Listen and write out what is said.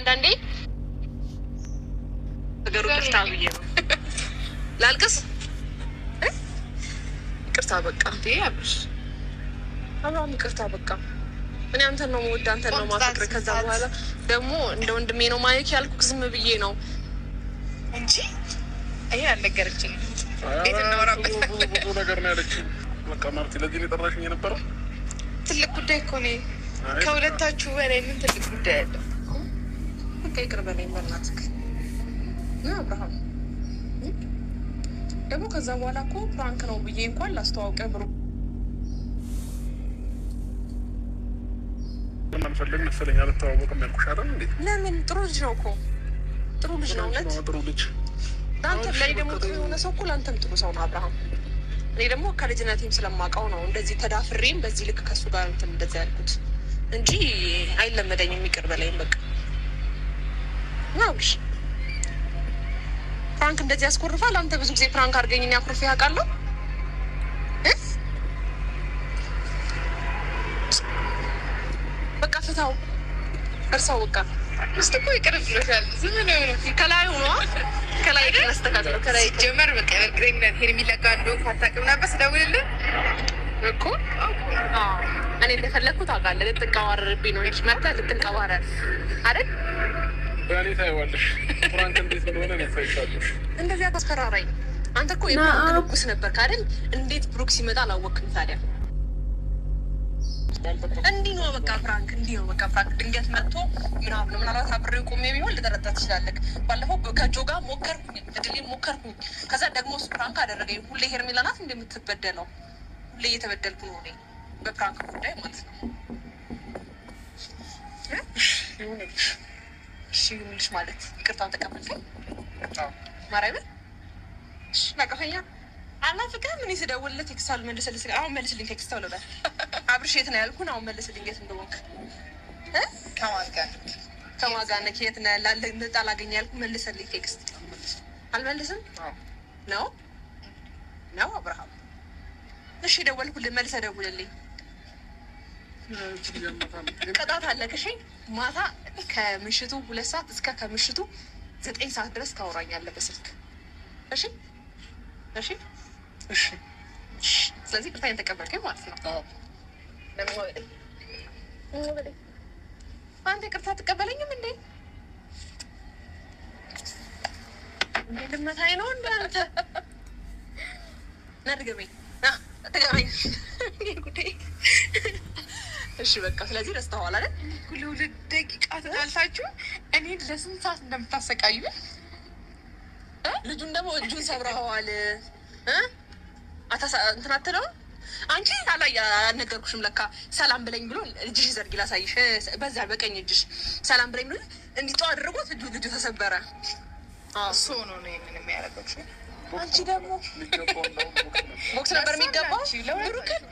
አንዳንዴ ነገሩ ቅርታ ብዬ ነው ላልቅስ። ይቅርታ በቃ እንዴ አብርሽ አብራም ይቅርታ በቃ እኔ አንተን ነው የምወድ አንተን ነው የማፈቅር። ከዛ በኋላ ደግሞ እንደ ወንድሜ ነው ማየክ ያልኩህ ዝም ብዬ ነው እንጂ ይሄ አልነገረችኝም። ቤት እናወራበት ብዙ ነገር ነው ያለችኝ። በቃ ማለት ለዚህ ነው የጠራሽኝ የነበረው። ትልቅ ጉዳይ እኮ ነው ከሁለታችሁ በላይ ምን ትልቅ ጉዳይ አለ? በቃ ይቅር በለኝ በእናትህ ነው አብርሃም። ደግሞ ከዛ በኋላ እኮ ፕራንክ ነው ብዬ እንኳን ላስተዋውቀህ ብሩ ማንፈልግ መሰለኝ። አልተዋወቅም ያልኩሽ አይደል እንዴ? ለምን? ጥሩ ልጅ ነው እኮ ጥሩ ልጅ ነው። እውነት ጥሩ ልጅ አንተ ላይ ደግሞ ጥሩ የሆነ ሰው እኮ ለአንተም ጥሩ ሰው ነው አብርሃም። እኔ ደግሞ ከልጅነቴም ስለማውቀው ነው እንደዚህ ተዳፍሬም በዚህ ልክ ከእሱ ጋር እንትን እንደዚህ ያልኩት እንጂ አይለመደኝም። ይቅር በለኝ በቃ ናውሽ። ፕራንክ እንደዚህ ያስኮርፋል። አንተ ብዙ ጊዜ ፕራንክ አድርገኝ እና ያኩርፍ ያውቃለሁ። በቃ ፍታው እርሳው በቃ ውስጥ እኮ ይቅር ብሎሻል። ዝም ነው ከላይ ሆኖ ከላይ ከስተካከለ ከላይ ጀመር በቃ ግሬንግላን ሄርሚላ ጋር እንደው ካታቀም ነበር ስደውልልህ እኮ እኔ እንደፈለኩት አውቃለሁ። ልትንቀባረርብኝ ነው እንጂ መጣ ልትንቀባረር አይደል? ያኔ ታይዋለሽ ፍራንክ እንዴት እንደሆነ ነው ታይሻለሽ። እንደዚህ አታስፈራራኝ አንተ እኮ የፕራንክ ንጉስ ነበር አይደል? እንዴት ብሩክ ሲመጣ አላወቅም ታዲያ? እንዲህ ነው በቃ ፍራንክ፣ እንዲህ ነው በቃ ፍራንክ። ድንገት መጥቶ ምናምን ምናልባት አብሬው ቆሜ ቢሆን ልጠረጠር ትችላለህ። ባለፈው ከጆ ጋር ሞከርኩኝ፣ እድሌን ሞከርኩኝ። ከዛ ደግሞ እሱ ፍራንክ አደረገኝ። ሁሌ ሄርሜላ ናት እንደምትበደለው፣ ሁሌ እየተበደልኩ ነው እኔ በፍራንክ ጉዳይ ማለት ነው። እሺ ይሁንልሽ ማለት ይቅርታውን ተቀበልከኝ? ማርያምን እሺ ናቀፈኛ አላፍቅም። እኔ ስደውልልህ ቴክስት አልመልስልህ። አሁን መልስልኝ ቴክስት አውለበል አብርሽ የት ነው ያልኩን? አሁን መልስልኝ የት እንደሆንክ። ከማን ጋር ነህ? የት ነህ? ላለ አላገኘህ ያልኩህ መልስልኝ ቴክስት። አልመልስም ነው አብርሃም። እሺ ደወልኩልህ መልሰህ ደውልልኝ። ቅጣት አለክ። እሺ ማታ ከምሽቱ 2 ሰዓት እስከ ከምሽቱ 9 ሰዓት ድረስ ታወራኛለህ በስልክ። እሺ እሺ እሺ። ስለዚህ ቅርታዬን ተቀበልከኝ ማለት ነው። አንተ ቅርታ ትቀበለኝም እንዴ? ልመታኝ ነው እንደ አንተ ነድገመኝ ድገመኝ ጉዳይ። እሺ በቃ ስለዚህ ረስተኸዋል አይደል? ሁለት ደቂቃ ተጣልታችሁ እኔ ለስንት ሰዓት እንደምታሰቃዩ ልጁን ደግሞ እጁን ሰብረኸዋል። እንትን አትለውም አንቺ አልነገርኩሽም ለካ ሰላም ብለኝ ብሎ እጅሽ ዘርጊ ላሳይሽ። በዛ በቀኝ እጅሽ ሰላም ብለኝ ብሎ እንዲህ ጠዋ አድርጎት ልጁ ተሰበረ። እሱ ነው ምንም ያደረገችው። አንቺ ደግሞ ቦክስ ነበር የሚገባው ብሩክን